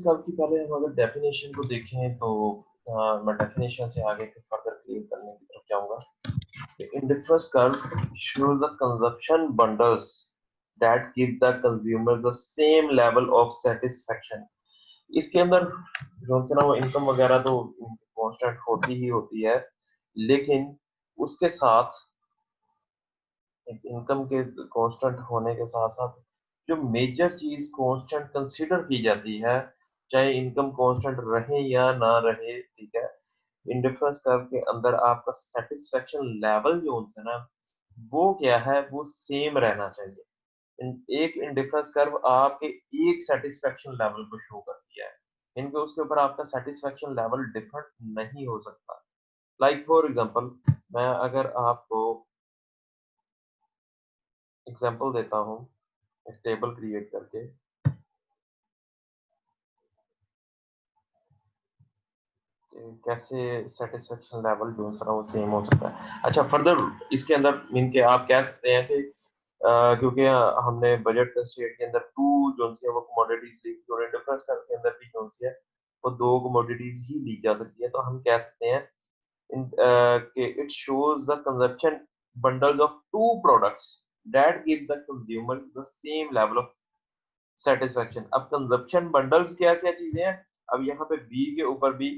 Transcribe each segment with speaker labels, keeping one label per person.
Speaker 1: Curve की पहले हम अगर डेफिनेशन को देखें तो मैं डेफिनेशन से आगे फिर फर्दर क्लियर करने की तरफ जाऊंगा। Indifference curve shows the consumption bundles that give the consumer the same level of satisfaction। इसके अंदर जो है ना वो इनकम वगैरह तो कांस्टेंट होती ही होती है, लेकिन उसके साथ इनकम के कांस्टेंट होने के साथ साथ जो मेजर चीज कांस्टेंट कंसीडर की जाती है, चाहे इनकम कांस्टेंट रहे या ना रहे, ठीक है, इंडिफरेंस कर्व के अंदर आपका सेटिस्फेक्शन लेवल जो है ना वो क्या है, वो सेम रहना चाहिए। एक इंडिफरेंस कर्व आपके एक सेटिस्फेक्शन लेवल को शो करती है, इनके उसके ऊपर आपका सेटिस्फेक्शन लेवल डिफरेंट नहीं हो सकता। लाइक फॉर एग्जांपल मैं अगर आपको एग्जांपल देता हूँ एक टेबल क्रिएट करके, कैसे सेटिस्फेक्शन लेवल जो है वो सेम हो सकता है। अच्छा, फर्दर इसके अंदर मीन के आप कह सकते हैं कि क्योंकि हमने बजट कंस्ट्रेंट के अंदर टू जो सी है वो कमोडिटीज ली, जो डिफरेंस के अंदर भी जो सी है वो दो कमोडिटीज ही ली जा सकती है, तो हम कह सकते हैं कि it shows the consumption bundles of two products that give the consumer the same level of satisfaction. अब कंजप्शन बंडल्स क्या क्या चीजें हैं, अब यहाँ पे बी के ऊपर भी,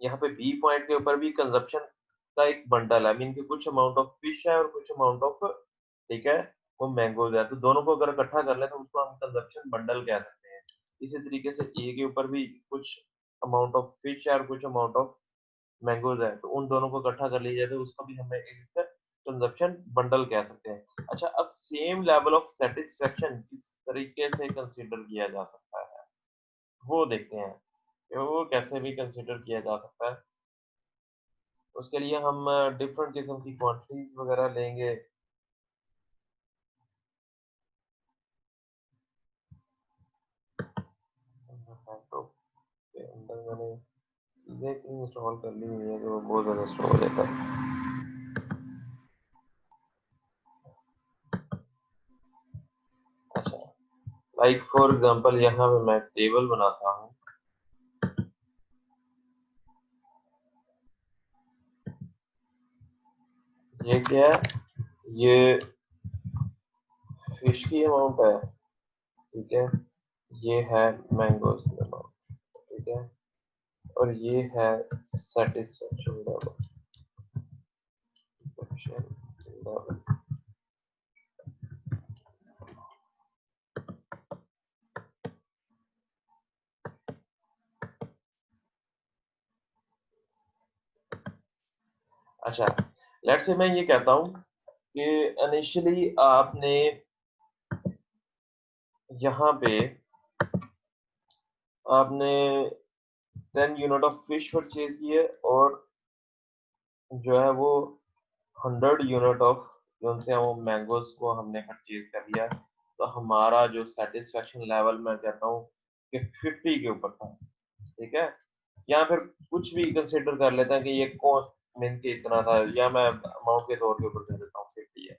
Speaker 1: यहाँ पे बी पॉइंट के ऊपर भी कंजप्शन का एक बंडल है, मीन कि कुछ अमाउंट ऑफ फिश है और कुछ अमाउंट ऑफ, ठीक है, वो मैंगोज है, तो दोनों को अगर इकट्ठा कर ले तो उसको हम कंजप्शन बंडल कह सकते हैं। इसी तरीके से ए के ऊपर भी कुछ अमाउंट ऑफ फिश है और कुछ अमाउंट ऑफ मैंगोज है, तो उन दोनों को इकट्ठा कर लिया जाए तो उसको भी हमें एक कंजप्शन बंडल कह सकते हैं। अच्छा, अब सेम लेवल ऑफ सेटिस्फेक्शन किस तरीके से कंसीडर किया जा सकता है वो देखते हैं कि वो कैसे भी कंसीडर किया जा सकता है। उसके लिए हम डिफरेंट किस्म की क्वांटिटीज वगैरह लेंगे। लैपटॉप के अंदर मैंने चीजें इतनी इंस्टॉल कर ली हुई है जो बहुत ज्यादा स्लो हो जाता है। अच्छा, लाइक फॉर एग्जांपल यहाँ पे मैं टेबल बनाता हूँ। ये क्या है, ये फिश की अमाउंट है, ठीक है, ये है मैंगोज की अमाउंट, ठीक है, और ये है सेटिस्फेक्शन लेवल। अच्छा, लेट्स से मैं ये कहता हूँ कि इनिशियली आपने यहाँ पे आपने 10 यूनिट ऑफ फिश परचेज किए और जो है वो 100 यूनिट ऑफ जो से वो मैंगोज को हमने परचेज कर लिया, तो हमारा जो सेटिस्फेक्शन लेवल मैं कहता हूँ कि 50 के ऊपर था, ठीक है, या फिर कुछ भी कंसिडर कर लेते हैं कि ये कॉस्ट मीन के इतना था, या मैं अमाउंट के तौर के ऊपर कह देता हूँ 50 है।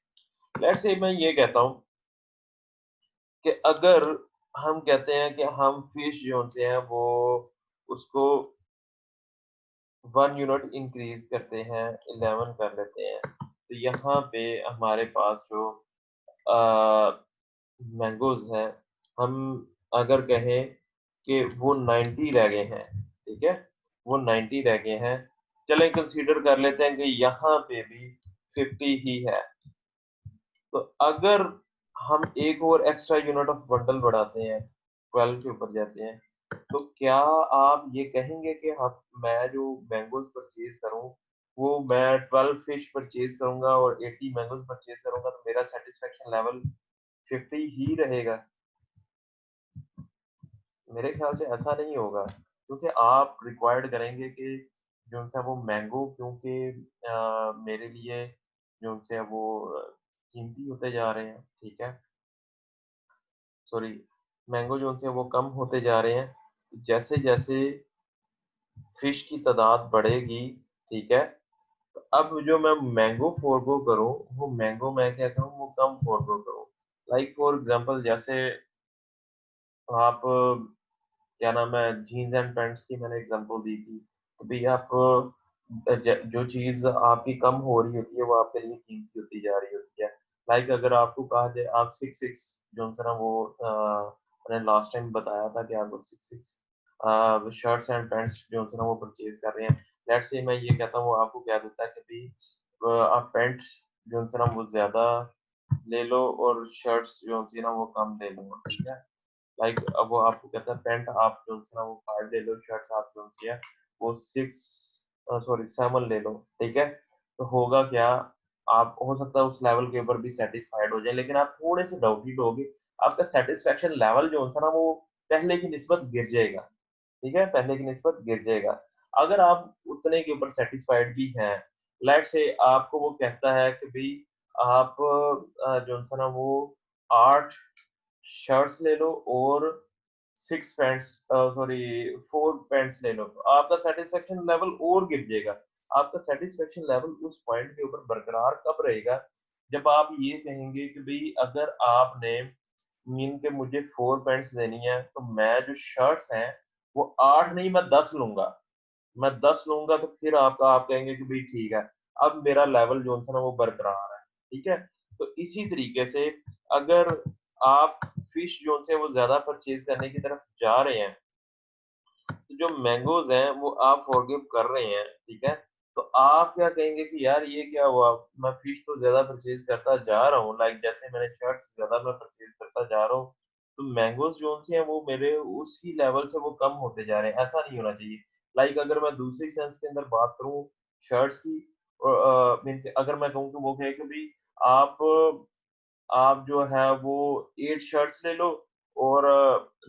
Speaker 1: लेट्स से मैं ये कहता हूँ कि अगर हम कहते हैं कि हम फिश जो से है वो उसको 1 यूनिट इंक्रीज करते हैं, 11 कर लेते हैं, तो यहाँ पे हमारे पास जो मैंगोज है, हम अगर कहें कि वो 90 रह गए हैं, ठीक है, वो 90 रह गए हैं, चलें कंसीडर कर लेते हैं कि यहाँ पे भी 50 ही है, तो अगर हम एक और एक्स्ट्रा यूनिट ऑफ बंडल बढ़ाते हैं, 12 के ऊपर जाते हैं, तो क्या आप ये कहेंगे कि हम, मैं जो मैंगोज परचेज करूं वो मैं 12 फिश परचेज करूंगा और 80 मैंगोज परचेज करूंगा तो मेरा सेटिस्फेक्शन लेवल 50 ही रहेगा? मेरे ख्याल से ऐसा नहीं होगा, क्योंकि आप रिक्वायर्ड करेंगे कि जो उनसे वो मैंगो, क्योंकि मेरे लिए जो उनसे वो कीमती होते जा रहे हैं, ठीक है, सॉरी, मैंगो जो उनसे वो कम होते जा रहे हैं, जैसे जैसे फिश की तादाद बढ़ेगी, ठीक है, तो अब जो मैं मैंगो फोरगो करूँ, वो मैंगो मैं क्या करूँ, वो कम फोरगो करूँ। लाइक फॉर एग्जांपल जैसे आप क्या नाम है, जीन्स एंड पैंट्स की मैंने एग्जांपल दी थी। तो भाई आप जो चीज आपकी कम हो रही होती है वो आपके लिए कीमती होती जा रही होती है। लाइक अगर आपको कहा जाए आप 6 जो है ना वो मैंने लास्ट टाइम बताया था कि आपको 6 शर्ट्स एंड पैंट्स जो है ना वो परचेज कर रहे हैं। लेट्स से मैं ये कहता हूँ, वो आपको क्या देता है कि भाई आप पैंट्स जो है ना वो ज्यादा ले लो और शर्ट्स जो है ना वो कम ले लो, ठीक है। लाइक अब वो आपको कहता है पैंट आप जो है ना वो 5 ले लो, शर्ट्स आप जो है वो 7 ले लो, ठीक है। तो होगा क्या, आप हो सकता है उस लेवल के ऊपर भी सेटिस्फाइड हो जाए, लेकिन आप थोड़े से डाउटेड होगे। आपका सेटिस्फेक्शन लेवल जो है ना वो पहले की निस्बत गिर जाएगा, ठीक है, पहले की निस्बत गिर जाएगा। अगर आप उतने के ऊपर सेटिस्फाइड भी हैं, लेट्स से आपको वो कहता है कि भाई आप जो है ना वो 8 शर्ट्स ले लो और 6 पैंट्स सॉरी 4 पैंट्स ले लो, तो आपका सेटिस्फेक्शन लेवल और गिर जाएगा। आपका सेटिस्फेक्शन लेवल उस पॉइंट के ऊपर बरकरार कब रहेगा, जब आप ये कहेंगे कि भाई अगर आपने मीन के मुझे 4 पैंट्स देनी है तो मैं जो शर्ट्स हैं वो 8 नहीं मैं 10 लूंगा। मैं 10 लूंगा तो फिर आपका आप कहेंगे कि भाई ठीक है, अब मेरा लेवल जो है ना वो बरकरार है, ठीक है। तो इसी तरीके से अगर आप फिश जोन से वो ज्यादा परचेज करने की तरफ जा रहे हैं, तो जो मैंगोज हैं वो आप फॉरगिव कर रहे हैं, ठीक है। तो आप क्या कहेंगे कि यार ये क्या हुआ, मैं फिश तो ज्यादा परचेज करता जा रहा हूँ, लाइक जैसे मैंने शर्ट्स ज्यादा मैं परचेज करता जा रहा हूँ, तो मैंगोज जोन से हैं वो मेरे उसी लेवल से वो कम होते जा रहे हैं, ऐसा नहीं होना चाहिए। लाइक अगर मैं दूसरी सेंस के अंदर बात करूँ शर्ट्स की, अगर मैं कहूँ कि वो कहे कि भाई आप आप जो है वो 8 शर्ट्स ले लो और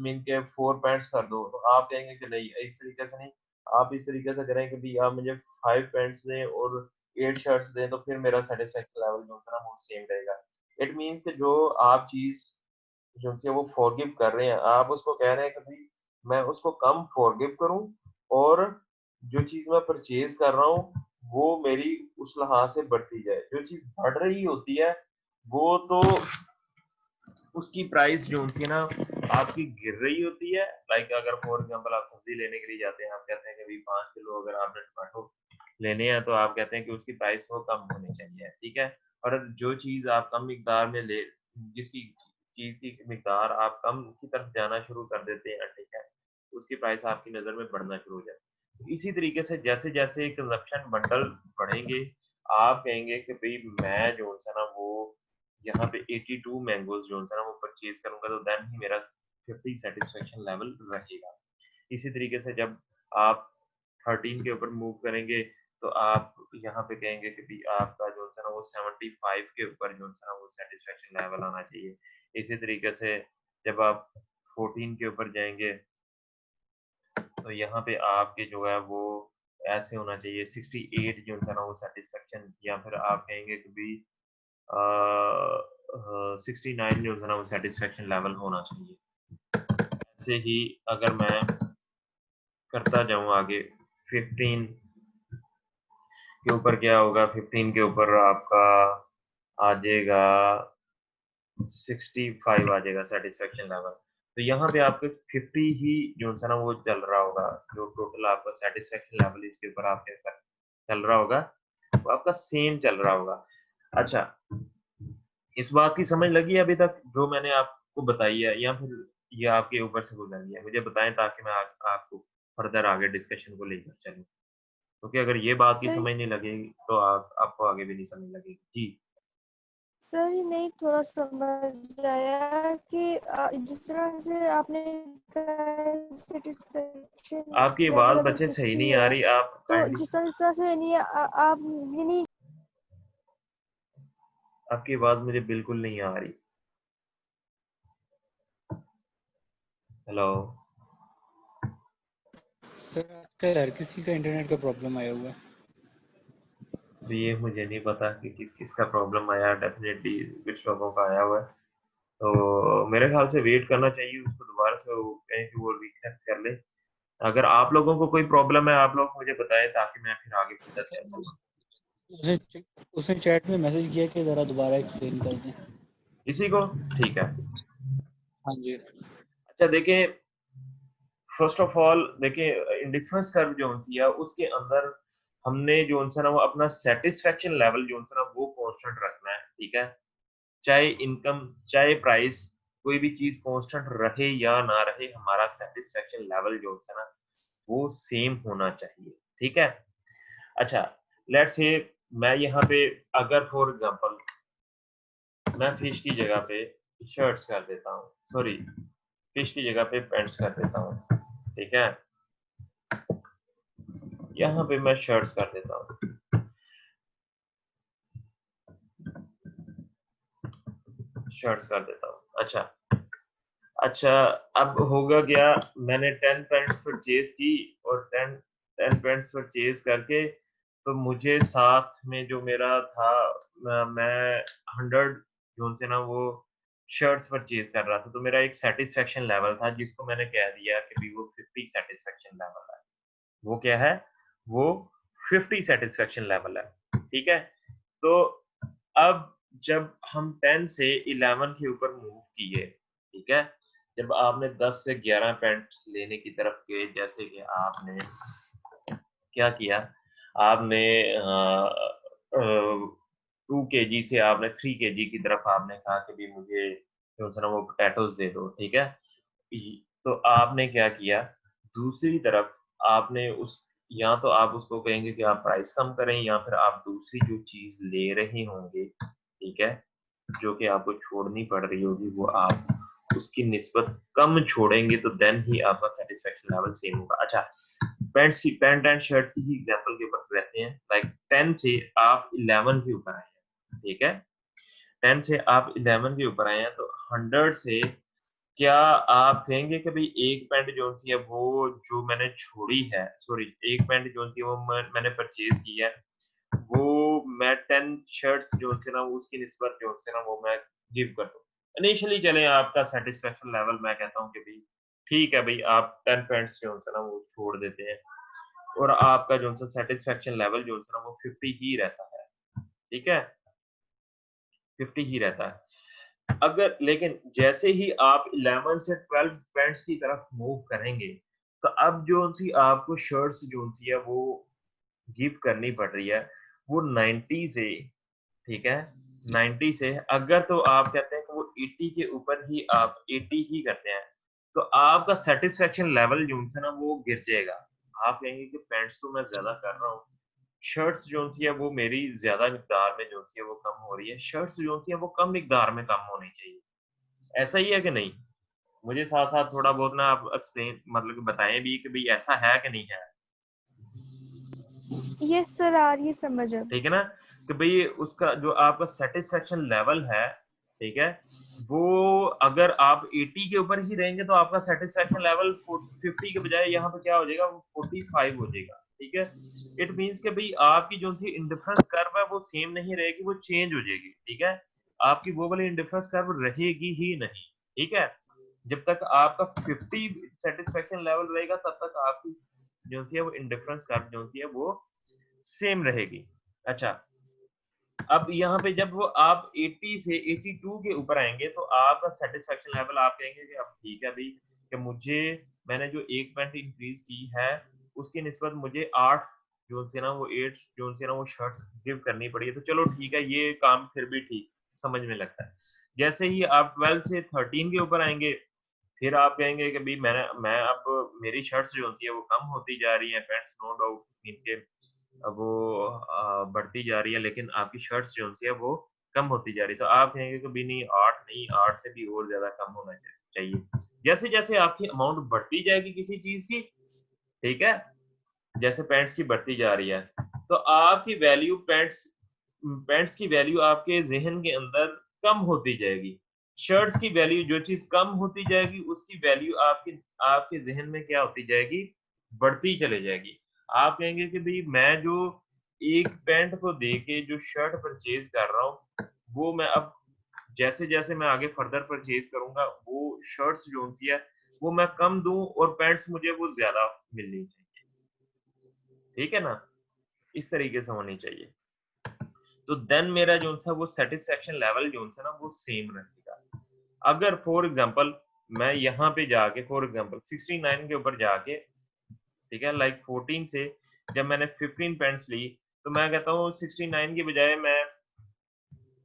Speaker 1: मीन के 4 पैंट्स कर दो, तो आप कहेंगे कि नहीं इस तरीके से नहीं, आप इस तरीके से करें कि भाई आप मुझे 5 पैंट्स दें और 8 शर्ट्स दें, तो फिर मेरा सेटिस्फेक्शन लेवल जो है ना वो सेम रहेगा। इट मीन्स कि जो आप चीज जो उनसे वो फॉरगिव कर रहे हैं, आप उसको कह रहे हैं कि भाई मैं उसको कम फॉरगिव करूं, और जो चीज मैं परचेज कर रहा हूँ वो मेरी उस लिहाज से बढ़ती जाए। जो चीज बढ़ रही होती है वो तो उसकी प्राइस जो होती है ना आपकी गिर रही होती है। लाइक अगर फॉर एग्जांपल आप सब्जी लेने के लिए जाते हैं, आप कहते हैं कि भाई 5 किलो अगर आपने टमाटो लेने हैं, तो आप कहते हैं कि उसकी प्राइस वो कम होनी चाहिए, ठीक है। और जो चीज आप कम मिकदार में ले, जिसकी चीज की मिकदार आप कम की तरफ जाना शुरू कर देते हैं, ठीक है, उसकी प्राइस आपकी नजर में बढ़ना शुरू हो जाती है। इसी तरीके से जैसे जैसे कंजप्शन बंडल बढ़ेंगे, आप कहेंगे कि भाई मैं जो है ना वो यहाँ पे 82 मैंगोज जो है ना वो परचेज करूंगा, तो देन ही मेरा 50 सेटिस्फेक्शन लेवल रहेगा। इसी तरीके से जब आप 13 के ऊपर मूव करेंगे, तो आप यहाँ पे कहेंगे कि भी आपका जो है ना वो 75 के ऊपर जो है ना वो सेटिस्फेक्शन लेवल आना चाहिए। इसी तरीके से जब आप 14 के ऊपर जाएंगे, तो यहाँ पे आपके जो है वो ऐसे होना चाहिए 68 जो है ना वो सेटिस्फेक्शन, या फिर आप कहेंगे कि भी 69 जो है ना वो सेटिस्फेक्शन लेवल होना चाहिए। ऐसे ही अगर मैं करता जाऊं आगे, 15 के ऊपर क्या होगा, 15 के ऊपर आपका आ जाएगा 65 आ जाएगा सेटिस्फेक्शन लेवल। तो यहाँ पे आपके 50 ही जो है ना वो चल रहा होगा, जो टोटल आपका सेटिस्फेक्शन लेवल इसके ऊपर आपके चल रहा होगा वो आपका सेम चल रहा होगा। अच्छा, इस बात की समझ लगी है अभी तक जो मैंने आपको बताई है, या फिर ये आपके ऊपर से गुजर गया? मुझे बताएं ताकि मैं आपको फर्दर आगे डिस्कशन को लेकर चलूं, क्योंकि अगर ये बात की
Speaker 2: सर
Speaker 1: समझ नहीं लगेगी तो आपको आगे भी नहीं समझ लगेगी जी।
Speaker 2: सर नहीं थोड़ा समझ आया कि जिस तरह से आपने सेटिस्फेक्शन
Speaker 1: आपकी आवाज
Speaker 2: लेवल अगर
Speaker 1: बच्चे सही
Speaker 2: 50
Speaker 1: नहीं आ
Speaker 2: है,
Speaker 1: रही, आप
Speaker 2: तो
Speaker 1: काइंडली,
Speaker 2: जिस तरह से नहीं आप ये नहीं।
Speaker 1: आपकी आवाज मुझे बिल्कुल नहीं आ रही। हेलो।
Speaker 3: सर आजकल हर किसी का इंटरनेट का प्रॉब्लम आया हुआ है।
Speaker 1: तो ये मुझे नहीं पता कि किस किस का प्रॉब्लम आया, डेफिनेटली कुछ लोगों का आया हुआ है, तो मेरे ख्याल से वेट करना चाहिए उसको दोबारा से वो कहें कि वो रिकनेक्ट कर ले। अगर आप लोगों को कोई प्रॉब्लम है आप लोग मुझे बताएं ताकि मैं फिर आगे फर्दर चल सकूं।
Speaker 3: उसने उसने चैट में मैसेज किया कि ज़रा दोबारा एक्सप्लेन कर दें।
Speaker 1: इसी को ठीक है।
Speaker 3: हाँ जी।
Speaker 1: अच्छा देखें, फर्स्ट ऑफ ऑल देखिए इंडिफरेंस कर्व जो है उसके अंदर हमने जो है ना वो अपना सेटिस्फेक्शन लेवल जो है ना वो कांस्टेंट रखना है, ठीक है। चाहे इनकम चाहे प्राइस कोई भी चीज कांस्टेंट रहे या ना रहे, हमारा सेटिस्फेक्शन लेवल जो है ना वो सेम होना चाहिए, ठीक है। अच्छा, लेट्स से मैं यहाँ पे अगर फॉर एग्जांपल मैं फिश की जगह पे शर्ट्स कर देता हूँ, सॉरी फिश की जगह पे पैंट्स कर देता हूँ, ठीक है। यहाँ पे मैं शर्ट्स कर देता हूँ, शर्ट्स कर देता हूँ। अच्छा अच्छा, अब होगा क्या, मैंने 10 पैंट्स परचेज की और 10 पैंट्स परचेज करके तो मुझे साथ में जो मेरा था मैं 100 जो से ना वो शर्ट्स परचेज कर रहा था, तो मेरा एक सेटिस्फेक्शन लेवल था जिसको मैंने कह दिया कि भी वो 50 सेटिस्फेक्शन लेवल है। वो क्या है, वो 50 सेटिस्फेक्शन लेवल है, ठीक है। तो अब जब हम 10 से 11 के ऊपर मूव किए, ठीक है, जब आपने 10 से 11 पैंट लेने की तरफ गए, जैसे कि आपने क्या किया, आपने 2 kg से आपने 3 kg की तरफ आपने कहा कि भी मुझे जो है ना वो पोटैटोज दे दो, ठीक है। तो आपने क्या किया, दूसरी तरफ आपने उस या तो आप उसको कहेंगे कि आप प्राइस कम करें या फिर आप दूसरी जो चीज ले रहे होंगे, ठीक है, जो कि आपको छोड़नी पड़ रही होगी वो आप उसकी निस्बत कम छोड़ेंगे तो देन ही आपका सेटिस्फेक्शन लेवल सेम होगा। अच्छा, पैंट एंड शर्ट की ही एग्जांपल के ऊपर रहते हैं। लाइक 10 से आप 11 के ऊपर आए हैं, ठीक है, 10 से आप 11 के ऊपर आए हैं, तो 100 से क्या आप कहेंगे कि भाई एक पैंट जो सी है वो जो मैंने छोड़ी है, सॉरी एक पैंट जो सी है वो मैंने परचेज की है, वो मैं 10 शर्ट्स जो से ना उसकी निस्बत जो से ना वो मैं गिव कर दूं। इनिशियली चले आपका सेटिस्फेक्शन लेवल मैं कहता हूँ कि भाई ठीक है भाई आप 10 पैंट्स जो है ना वो छोड़ देते हैं और आपका जो सा सेटिस्फेक्शन लेवल जो है ना वो 50 ही रहता है, ठीक है, 50 ही रहता है। अगर लेकिन जैसे ही आप 11 से 12 पैंट्स की तरफ मूव करेंगे, तो अब जो सी आपको शर्ट्स जो सी है वो गिव करनी पड़ रही है, वो 90 से, ठीक है, 90 से अगर तो आप कहते हैं कि वो 80 के ऊपर ही आप 80 ही करते हैं, तो आपका सेटिस्फेक्शन लेवल जो है ना वो गिर जाएगा। आप कहेंगे कि पैंट्स तो मैं ज्यादा कर रहा हूँ, शर्ट्स जो सी है वो मेरी ज्यादा मिकदार में जो सी है वो कम हो रही है, शर्ट्स जो सी है वो कम मिकदार में कम होनी चाहिए। ऐसा ही है कि नहीं? मुझे साथ साथ थोड़ा बहुत ना आप एक्सप्लेन मतलब कि बताएं भी कि भाई ऐसा है कि नहीं है,
Speaker 2: यस सर, आ रही है समझ अब।
Speaker 1: ठीक है ना, कि भाई उसका जो आपका सेटिस्फेक्शन लेवल है, ठीक है, वो अगर आप 80 के ऊपर ही रहेंगे तो आपका सेटिस्फेक्शन लेवल 50 के बजाय यहाँ पे क्या हो जाएगा, वो 45 हो जाएगा, ठीक है। इट मींस कि भाई आपकी जो सी इंडिफरेंस कर्व है वो सेम नहीं रहेगी, वो चेंज हो जाएगी, ठीक है। आपकी वो वाली इंडिफरेंस कर्व रहेगी ही नहीं, ठीक है। जब तक आपका 50 सेटिस्फेक्शन लेवल रहेगा तब तक आपकी जो सी है वो इंडिफरेंस कर्व जो सी है वो सेम रहेगी। अच्छा, अब यहाँ पे जब वो आप 80 से 82 के ऊपर आएंगे तो आपका सेटिस्फेक्शन लेवल आप कहेंगे कि अब ठीक है भाई कि मुझे मैंने जो एक पैंट इंक्रीज की है उसकी निस्बत मुझे 8 जो से ना वो 8 जो से ना वो शर्ट्स गिव करनी पड़ी है, तो चलो ठीक है ये काम फिर भी ठीक समझ में लगता है। जैसे ही आप 12 से 13 के ऊपर आएंगे फिर आप कहेंगे कि भाई मैं अब मेरी शर्ट्स जो होती है वो कम होती जा रही है, पैंट्स नो डाउट इनके अब वो बढ़ती जा रही है लेकिन आपकी शर्ट्स जो है वो कम होती जा रही है, तो आप कहेंगे कि भी नहीं 8 नहीं 8 से भी और ज्यादा कम होना चाहिए। जैसे जैसे आपकी अमाउंट बढ़ती जाएगी किसी चीज की, ठीक है, जैसे पैंट्स की बढ़ती जा रही है तो आपकी वैल्यू पैंट्स पैंट्स की वैल्यू आपके जहन के अंदर कम होती जाएगी, शर्ट्स की वैल्यू जो चीज कम होती जाएगी उसकी वैल्यू आपकी आपके जहन में क्या होती जाएगी, बढ़ती चली जाएगी। आप कहेंगे कि भाई मैं जो एक पैंट को देके जो शर्ट परचेज कर रहा हूँ वो मैं अब जैसे जैसे मैं आगे फर्दर परचेज करूंगा वो शर्ट्स जो सी है वो मैं कम दूं और पैंट्स मुझे वो ज्यादा मिलनी चाहिए, ठीक है ना, इस तरीके से होनी चाहिए। तो देन मेरा जो सा वो सेटिस्फेक्शन लेवल जो सा ना वो सेम रहेगा। अगर फॉर एग्जांपल मैं यहाँ पे जाके फॉर एग्जांपल 69 के ऊपर जाके, ठीक है, लाइक 14 से जब मैंने 15 पेंट्स ली, तो मैं कहता हूँ 69 की बजाय मैं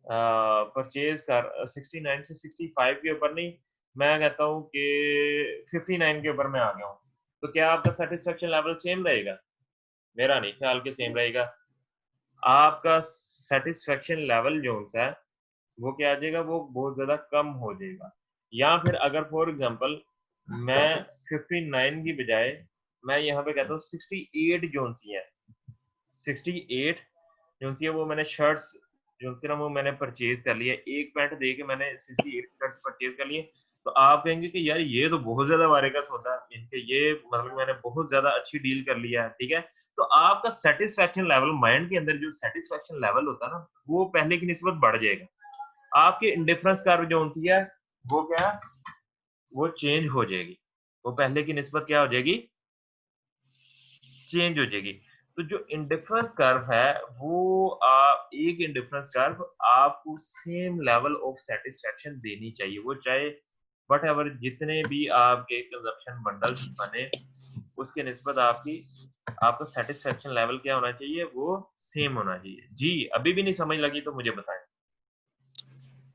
Speaker 1: परचेज कर 69 से 65 के ऊपर नहीं, मैं कहता हूँ कि 59 के ऊपर मैं आ गया हूँ। तो क्या आपका सेटिस्फेक्शन लेवल सेम रहेगा? मेरा नहीं ख्याल के सेम रहेगा। आपका सेटिस्फेक्शन लेवल जो है वो क्या आ जाएगा, वो बहुत ज्यादा कम हो जाएगा। या फिर अगर फॉर एग्जांपल मैं 59 की बजाय मैं यहाँ पे कहता हूँ 68 जोन सी है, 68 जोन सी है, वो मैंने शर्ट्स जो सी ना वो मैंने परचेज कर लिया, एक पैंट दे के मैंने 68 शर्ट्स परचेज कर लिए। तो आप कहेंगे कि यार ये तो बहुत ज्यादा वारे का सौदा, इनके ये मतलब मैंने बहुत ज्यादा अच्छी डील कर लिया है, ठीक है। तो आपका सेटिस्फेक्शन लेवल, माइंड के अंदर जो सेटिस्फेक्शन लेवल होता है ना, वो पहले की निस्बत बढ़ जाएगा। आपकी इंडिफरेंस कर्व जो होती है वो क्या, वो चेंज हो जाएगी, वो पहले की निस्बत क्या हो जाएगी, चेंज हो जाएगी। तो जो इंडिफरेंस कर्व है वो एक इंडिफरेंस कर्व आपको सेम लेवल ऑफ सेटिस्फेक्शन देनी चाहिए, वो चाहे वट एवर जितने भी आपके कंजप्शन बंडल्स बने उसके निस्बत आपका सेटिस्फेक्शन लेवल क्या होना चाहिए, वो सेम होना चाहिए। जी अभी भी नहीं समझ लगी तो मुझे बताएं।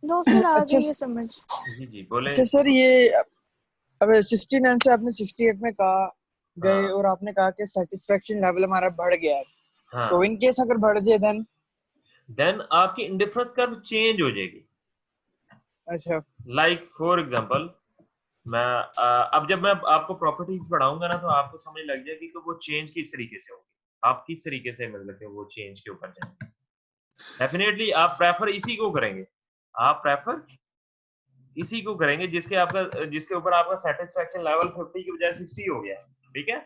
Speaker 2: नो सर, आ
Speaker 4: अच्छा
Speaker 2: गई है समझ।
Speaker 1: जी बोले।
Speaker 4: अच्छा सर, ये अब 69 से आपने 68 में कहा गए
Speaker 1: हाँ
Speaker 4: और आपने कहा कि सेटिस्फेक्शन लेवल हमारा बढ़ गया है, तो
Speaker 1: हाँ,
Speaker 4: इन केस अगर बढ़ जाए
Speaker 1: देन आपकी इंडिफरेंस कर्व चेंज हो जाएगी।
Speaker 4: अच्छा
Speaker 1: लाइक फॉर एग्जांपल मैं अब जब मैं आपको प्रॉपर्टीज पढ़ाऊंगा ना तो आपको समझ लग जाएगी कि वो चेंज किस तरीके से होगी, आप किस तरीके से मतलब कि वो चेंज के ऊपर जाएंगे। डेफिनेटली आप प्रेफर इसी को करेंगे, आप प्रेफर इसी को करेंगे जिसके ऊपर आपका सेटिस्फेक्शन लेवल 50 की बजाय 60 हो गया, ठीक है।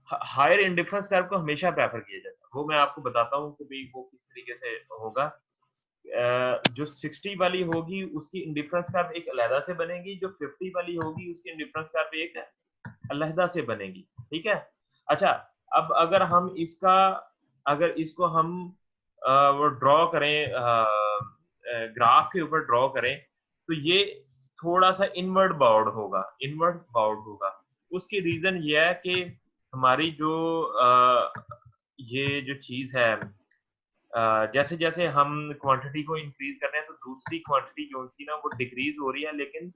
Speaker 1: हायर इंडिफरेंस कर्व को हमेशा प्रेफर किया जाता है, वो मैं आपको बताता हूँ कि भाई वो किस तरीके से होगा। जो 60 वाली होगी उसकी इंडिफरेंस कर्व एक अलहदा से बनेगी, जो 50 वाली होगी उसकी इंडिफरेंस कर्व एक अलहदा से बनेगी, ठीक है। अच्छा, अब अगर इसको हम वो ड्रॉ करें, ग्राफ के ऊपर ड्रॉ करें, तो ये थोड़ा सा इनवर्ड बाउंड होगा। उसकी रीजन ये है कि हमारी जो ये जो चीज है, जैसे जैसे हम क्वांटिटी को इंक्रीज कर रहे हैं तो दूसरी क्वांटिटी जो सी ना वो डिक्रीज हो रही है, लेकिन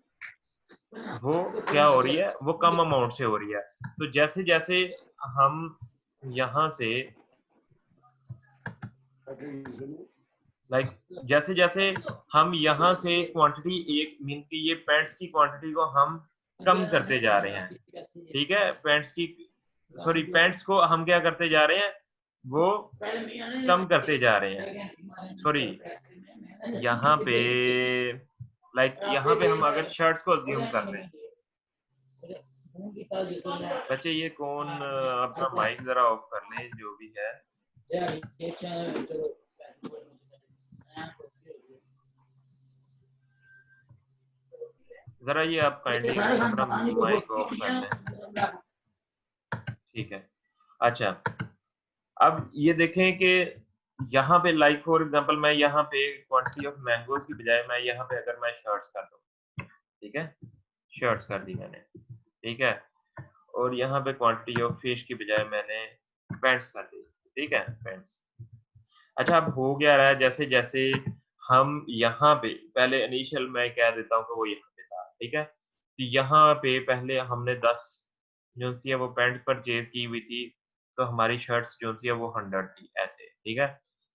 Speaker 1: वो क्या हो रही है, वो कम अमाउंट से हो रही है। तो जैसे जैसे हम यहाँ से जैसे जैसे हम यहाँ से क्वांटिटी एक मीन की ये पैंट्स की क्वांटिटी को हम कम करते जा रहे हैं, ठीक है। पैंट्स को हम क्या करते जा रहे हैं, वो कम करते जा रहे हैं। सॉरी, यहाँ पे यहाँ पे हम अगर शर्ट्स को अज्यूम कर रहे हैं, बच्चे ये कौन अपना माइक जरा ऑफ कर लें जो भी है। जरा ये आप काइंडली अपना माइक ऑफ कर लें, ठीक है। अच्छा, अब ये देखें कि यहाँ पे लाइक फॉर एग्जांपल मैं यहाँ पे क्वांटिटी ऑफ मैंगोज की बजाय मैं यहाँ पे अगर मैं शर्ट्स कर दूँ, ठीक है, शर्ट्स कर दी मैंने, ठीक है। और यहाँ पे क्वांटिटी ऑफ फिश की बजाय मैंने पैंट्स कर दी, ठीक है, पैंट्स। अच्छा, अब हो क्या रहा है, जैसे जैसे हम यहाँ पे पहले इनिशियल मैं कह देता हूँ कि वो यहाँ पे था, ठीक है। तो यहाँ पे पहले हमने 10 जो सी है वो पैंट परचेज की हुई थी, तो हमारी शर्ट्स जो सी है वो 100 थी, ऐसे, ठीक है।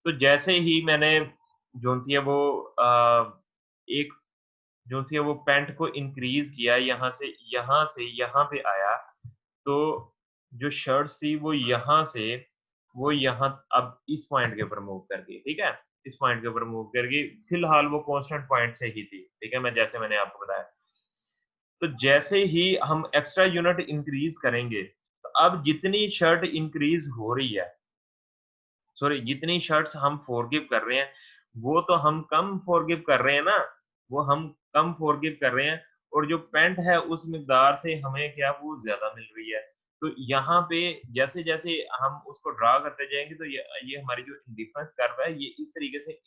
Speaker 1: तो जैसे ही मैंने जो सी है वो एक जो सी है वो पैंट को इंक्रीज किया, यहाँ पे आया, तो जो शर्ट्स थी वो यहाँ अब इस पॉइंट के ऊपर मूव कर गई, ठीक है, इस पॉइंट के ऊपर मूव कर गई। फिलहाल वो कांस्टेंट पॉइंट से ही थी, ठीक है, जैसे मैंने आपको बताया। तो जैसे ही हम एक्स्ट्रा यूनिट इंक्रीज करेंगे, तो अब जितनी शर्ट इंक्रीज हो रही है, सॉरी जितनी शर्ट्स हम फॉरगिव कर रहे हैं, वो तो हम कम फॉरगिव कर रहे हैं ना, वो हम कम फॉरगिव कर रहे हैं, और जो पेंट है उस मिकदार से हमें क्या वो ज्यादा मिल रही है। तो यहाँ पे जैसे जैसे हम उसको ड्रा करते जाएंगे तो ये हमारी जो इंडिफरेंस कर्व है ये इस तरीके से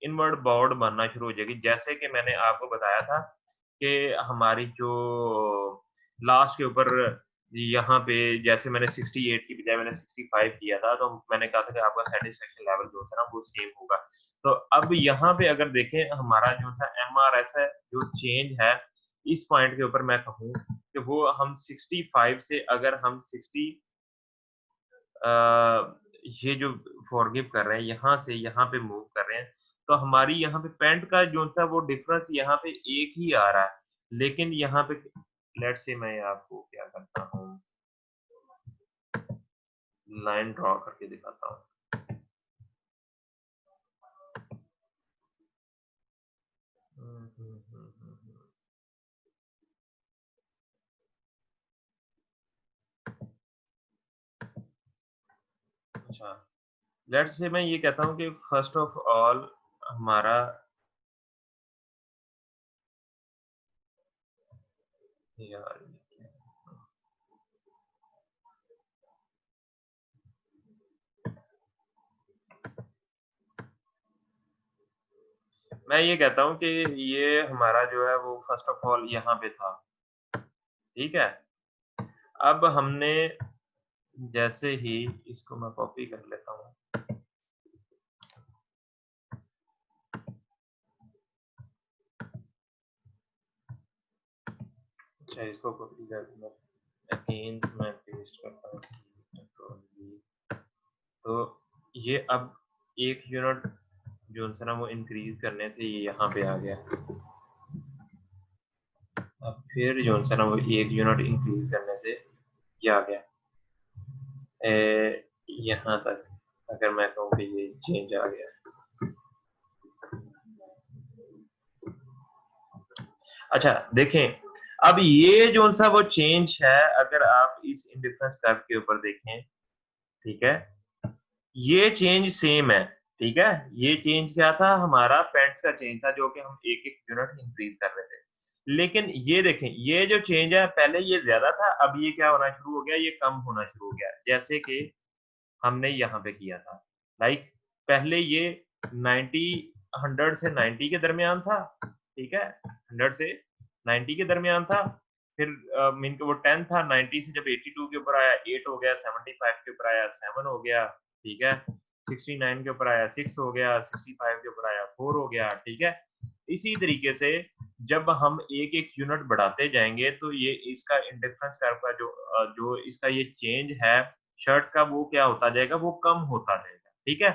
Speaker 1: इनवर्ड बाउंड बनना शुरू हो जाएगी, जैसे कि मैंने आपको बताया था कि हमारी जो लास्ट के ऊपर यहाँ पे जैसे मैंने 68 की बजाय मैंने 65 किया था, तो मैंने कहा था कि आपका सेटिस्फेक्शन लेवल जो है ना वो सेम होगा। तो अब यहाँ पे अगर देखें हमारा जो सा एमआरएस है, जो चेंज है इस पॉइंट के ऊपर मैं कहूँ कि वो हम 65 से अगर हम 60 ये जो फॉरगिव कर रहे हैं यहाँ से यहाँ पे मूव कर रहे हैं, तो हमारी यहाँ पे पेंट का जो सा वो डिफरेंस यहाँ पे एक ही आ रहा है, लेकिन यहाँ पे लेट्स से मैं आपको क्या करता हूँ, लाइन ड्रॉ करके दिखाता हूँ। अच्छा, लेट्स से मैं ये कहता हूँ कि फर्स्ट ऑफ ऑल हमारा यार मैं ये कहता हूँ कि ये हमारा जो है वो फर्स्ट ऑफ ऑल यहाँ पे था, ठीक है। अब हमने जैसे ही इसको मैं कॉपी कर लेता हूँ, अच्छा इसको कॉपी कर दूंगा, अगेन मैं पेस्ट करता हूँ कंट्रोल V, तो ये अब एक यूनिट जो है ना वो इंक्रीज करने से ये यहाँ पे आ गया। अब फिर जो है ना वो एक यूनिट इंक्रीज करने से ये आ गया यहाँ तक, अगर मैं कहूँ कि ये चेंज आ गया। अच्छा देखें, अब ये जो सा वो चेंज है, अगर आप इस इंडिफरेंस कर्व के ऊपर देखें, ठीक है, ये चेंज सेम है, ठीक है। ये चेंज क्या था, हमारा पेंट्स का चेंज था जो कि हम एक एक यूनिट इंक्रीज कर रहे थे। लेकिन ये देखें, ये जो चेंज है पहले ये ज्यादा था, अब ये क्या होना शुरू हो गया, ये कम होना शुरू हो गया, जैसे कि हमने यहाँ पे किया था। लाइक पहले ये 90 100 से 90 के दरमियान था, ठीक है, 100 से 90 के दरमियान था। फिर मीन के वो 10 था, 90 से जब 82 के ऊपर आया 8 हो गया, 75 के ऊपर आया 7 हो गया, ठीक है, 69 के ऊपर आया 6 हो गया, 65 के ऊपर आया 4 हो गया, ठीक है। इसी तरीके से जब हम एक एक यूनिट बढ़ाते जाएंगे तो ये इसका इंडिफरेंस कर्व का जो इसका ये चेंज है शर्ट्स का, वो क्या होता जाएगा, वो कम होता जाएगा, ठीक है।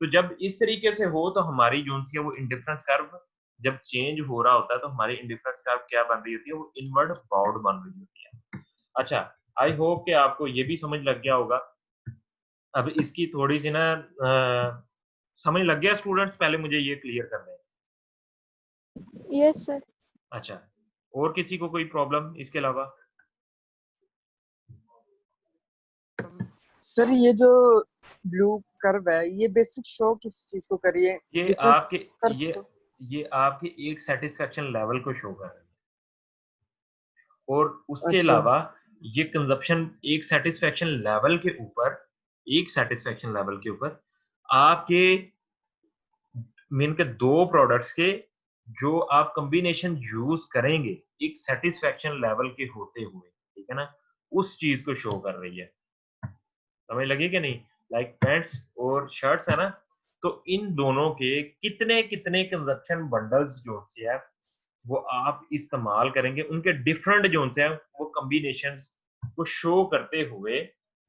Speaker 1: तो जब इस तरीके से हो तो हमारी जो सी है वो इंडिफरेंस कर्व जब चेंज हो रहा होता है तो हमारी इंडिफरेंस कर्व क्या बन रही होती है, वो इनवर्ड बाउंड बन रही होती है। अच्छा, आई होप कि आपको ये भी समझ लग गया होगा। अब इसकी थोड़ी सी ना समझ लग गया स्टूडेंट्स, पहले मुझे ये क्लियर करना है।
Speaker 2: Yes sir.
Speaker 1: अच्छा, और किसी को कोई प्रॉब्लम इसके अलावा?
Speaker 4: सर ये जो ब्लू कर्व है ये बेसिक शो किस चीज को करिए,
Speaker 1: ये
Speaker 4: डिफरेंस कर्व को?
Speaker 1: ये आपके एक सेटिस्फेक्शन लेवल को शो कर रही है, और उसके
Speaker 4: अच्छा
Speaker 1: अलावा ये कंजप्शन एक सेटिस्फेक्शन लेवल के ऊपर, एक सेटिस्फेक्शन लेवल के ऊपर आपके मीन के दो प्रोडक्ट्स के जो आप कॉम्बिनेशन यूज करेंगे एक सेटिस्फेक्शन लेवल के होते हुए, ठीक है ना, उस चीज को शो कर रही है। समझ लगी कि नहीं? लाइक पैंट्स और शर्ट्स है ना, तो इन दोनों के कितने कितने कंजप्शन बंडल्स जो से है वो आप इस्तेमाल करेंगे, उनके डिफरेंट जोन से है वो कॉम्बिनेशंस को शो करते हुए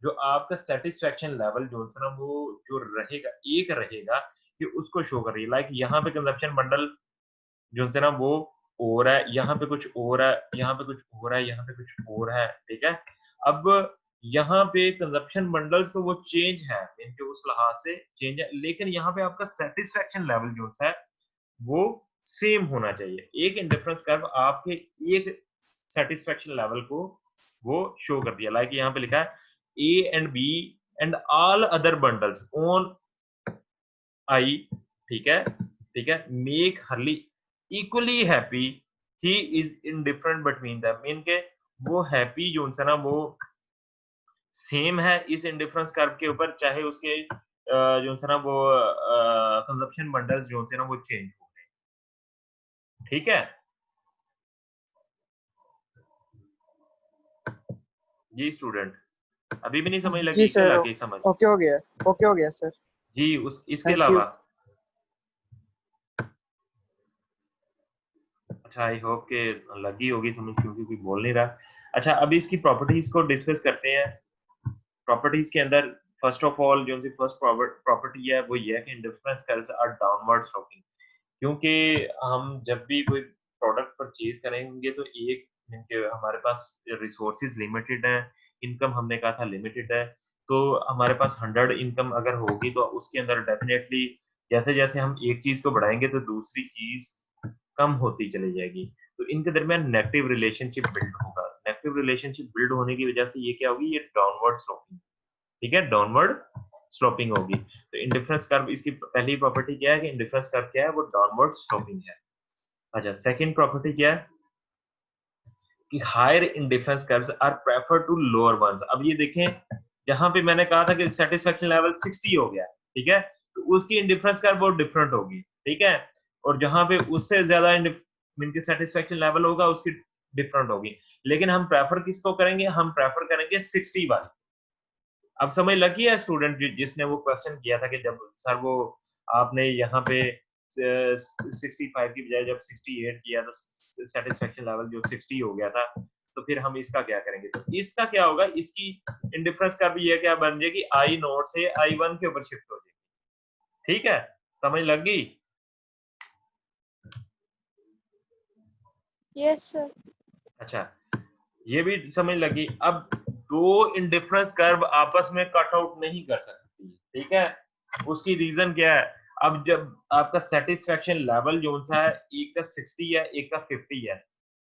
Speaker 1: जो आपका सेटिस्फेक्शन लेवल जो है ना वो जो रहेगा एक रहेगा कि उसको शो कर रही है। लाइक यहाँ पे कंजप्शन बंडल जो है ना वो और है, यहाँ पे कुछ और है, यहाँ पे कुछ और है, यहाँ पे कुछ और है, ठीक है। अब यहाँ पे कंजप्शन बंडल्स तो वो चेंज है, इनके उस लिहाज से चेंज है, लेकिन यहाँ पे आपका सेटिस्फेक्शन लेवल जो है वो सेम होना चाहिए। एक इंडिफरेंस कर्व आपके एक सेटिस्फेक्शन लेवल को वो शो कर दिया। लाइक यहाँ पे लिखा है A and B and all other bundles on I, ठीक है, ठीक है, मेक हर्ली equally happy, he is indifferent between them, mean के वो हैप्पी जो है ना वो सेम है इस इंडिफरेंस कर्व के ऊपर, चाहे उसके जो है ना वो कंजप्शन बंडल्स जो है ना वो चेंज हो गए, ठीक है। जी स्टूडेंट अभी भी नहीं समझ
Speaker 4: जी
Speaker 1: लगी, क्या
Speaker 4: सर,
Speaker 1: लगी समझ?
Speaker 4: ओके हो गया सर।
Speaker 1: जी इसके
Speaker 4: थैंक यू।
Speaker 1: अलावा अच्छा आई होप के लगी होगी समझ, क्योंकि कोई बोल नहीं रहा। अच्छा अभी इसकी प्रॉपर्टीज को डिस्कस करते हैं। प्रॉपर्टीज के अंदर फर्स्ट ऑफ ऑल जो सी फर्स्ट प्रॉपर्टी है वो ये है कि indifference curves are downward sloping. क्योंकि हम जब भी कोई प्रोडक्ट परचेज करेंगे तो एक हमारे पास रिसोर्सेज लिमिटेड है, इनकम हमने कहा था लिमिटेड है, तो हमारे पास 100 इनकम अगर होगी तो उसके अंदर डेफिनेटली जैसे जैसे हम एक चीज को बढ़ाएंगे तो दूसरी चीज कम होती चली जाएगी, तो इनके दरमियान नेगेटिव रिलेशनशिप बिल्ड होगा। नेगेटिव रिलेशनशिप बिल्ड होने की वजह से ये क्या होगी, ये डाउनवर्ड स्लोपिंग, ठीक है, डाउनवर्ड स्लोपिंग होगी। तो इंडिफरेंस कर्व इसकी पहली प्रॉपर्टी क्या है कि इंडिफरेंस कर्व क्या है, वो डाउनवर्ड स्लोपिंग है। अच्छा सेकंड प्रॉपर्टी क्या है कि higher indifference curves are prefer to lower ones. अब ये देखें जहां पे मैंने कहा था कि सेटिस्फेक्शन लेवल 60 हो गया, ठीक है, तो उसकी इंडिफरेंस कर्व बहुत डिफरेंट होगी, ठीक है, और जहां पे उससे ज्यादा इनकी सेटिस्फेक्शन लेवल होगा उसकी डिफरेंट होगी। लेकिन हम प्रेफर किसको करेंगे, हम प्रेफर करेंगे 60 वाली। अब समझ लगी है स्टूडेंट जिसने वो क्वेश्चन किया था कि जब सर वो आपने यहाँ पे 65 की बजाय जब 68 किया तो सेटिस्फेक्शन लेवल जो 60 हो गया था, तो फिर हम इसका क्या करेंगे, तो इसका क्या होगा, इसकी इंडिफरेंस का भी ये क्या बन जाएगी, आई नोट से आई वन के ऊपर शिफ्ट हो जाएगी। ठीक है, समझ लग गई?
Speaker 2: Yes sir.
Speaker 1: अच्छा ये भी समझ लगी। अब दो इंडिफरेंस कर्व आपस में कट आउट नहीं कर सकती, ठीक है, उसकी रीजन क्या है, अब जब आपका सेटिस्फेक्शन लेवल जो सा है एक का 60 है एक का 50 है,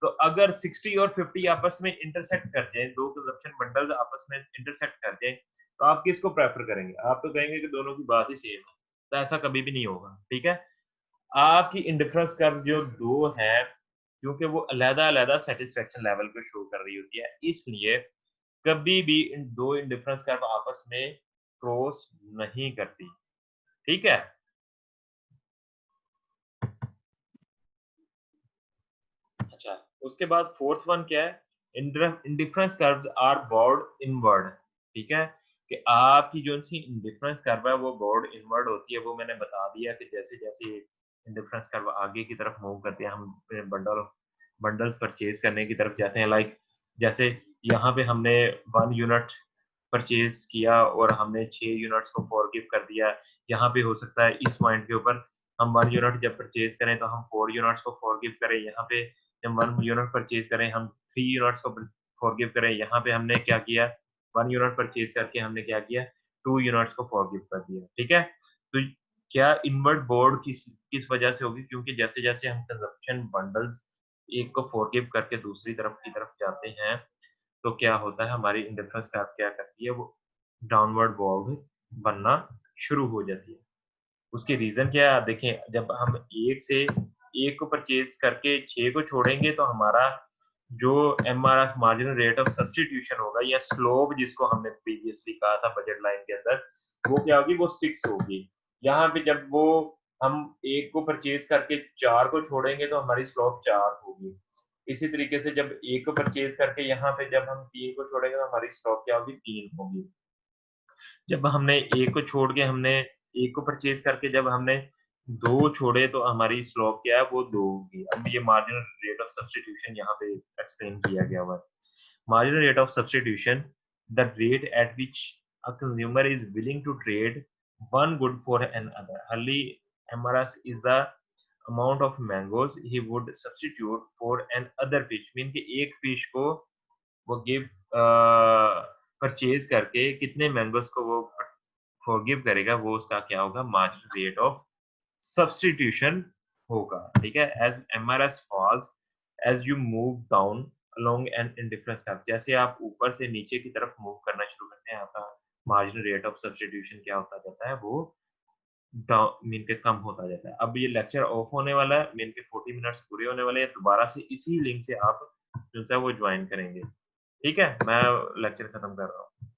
Speaker 1: तो अगर 60 और 50 आपस में इंटरसेक्ट कर जाए, दो कंजप्शन बंडल्स आपस में इंटरसेक्ट कर जाए, तो आप किसको प्रेफर करेंगे, आप तो कहेंगे कि दोनों की बात ही सेम है, तो ऐसा कभी भी नहीं होगा। ठीक है, आपकी इंडिफरेंस कर्व जो दो है क्योंकि वो अलग-अलग सेटिस्फेक्शन लेवल को शो कर रही होती है, इसलिए कभी भी इन दो इंडिफरेंस कर्व आपस में क्रॉस नहीं करती। ठीक है, अच्छा उसके बाद फोर्थ वन क्या है, indifference curves are bowed inward. ठीक है, कि आपकी जो सी इंडिफरेंस कर्व है वो बॉर्ड इनवर्ड होती है, वो मैंने बता दिया कि जैसे जैसे इंडिफरेंस कर्व आगे की तरफ मूव करते हैं, हम बंडल्स परचेज करने की तरफ जाते हैं, लाइक जैसे यहाँ पे हमने 1 यूनिट परचेज किया और हमने 6 यूनिट्स को फॉरगिव कर दिया, यहाँ पे हो सकता है इस पॉइंट के ऊपर हम 1 यूनिट जब परचेज करें तो हम 4 यूनिट्स को फॉरगिव करें, यहाँ पे जब 1 यूनिट परचेज करें हम 3 यूनिट्स को फॉरगिव करें, यहाँ पे हमने क्या किया, 1 यूनिट परचेज करके हमने क्या किया, 2 यूनिट्स को फॉरगिव कर दिया। ठीक है, तो क्या इनवर्ट बोर्ड किस वजह से होगी, क्योंकि जैसे जैसे हम कंजप्शन बंडल्स एक को फॉरगिव करके दूसरी तरफ की तरफ जाते हैं, तो क्या होता है, हमारी इंडिफरेंस कर्व क्या करती है, वो डाउनवर्ड बोर्ड बनना शुरू हो जाती है। उसकी रीजन क्या है, आप देखें जब हम एक को परचेज करके 6 को छोड़ेंगे तो हमारा जो MRF marginal rate of substitution होगा या स्लोप जिसको हमने प्रीवियसली कहा था बजट लाइन के अंदर, वो क्या होगी, वो 6 होगी। यहाँ पे जब वो हम एक को परचेज करके 4 को छोड़ेंगे तो हमारी स्लोप 4 होगी। इसी तरीके से जब एक को परचेज करके यहाँ पे जब हम 3 को छोड़ेंगे तो हमारी स्लोप क्या होगी, 3 होगी। जब हमने एक को छोड़ के हमने एक को परचेज करके जब हमने 2 छोड़े तो हमारी स्लोप क्या है, वो 2 होगी। अब ये मार्जिनल रेट ऑफ सब्स्टिट्यूशन यहाँ पे एक्सप्लेन किया गया हुआ है। Marginal rate of substitution, the rate at which a consumer is willing to trade one good for another. Early MRS is the amount of mangoes he would substitute for an other fish. Mean कि एक fish को वो give purchase करके कितने mangoes को वो forgive करेगा, वो उसका क्या होगा, मार्जिनल रेट ऑफ सब्स्टिट्यूशन होगा। ठीक है, as MRS falls as you move down along an indifference curve, जैसे आप ऊपर से नीचे की तरफ मूव करना शुरू करते हैं आपका मार्जिनल रेट ऑफ सब्स्टिट्यूशन क्या होता जाता है, वो मीन के कम होता जाता है। अब ये लेक्चर ऑफ होने वाला है, मीन के 40 मिनट्स पूरे होने वाले हैं, दोबारा से इसी लिंक से आप जो है वो ज्वाइन करेंगे। ठीक है, मैं लेक्चर खत्म कर रहा हूँ।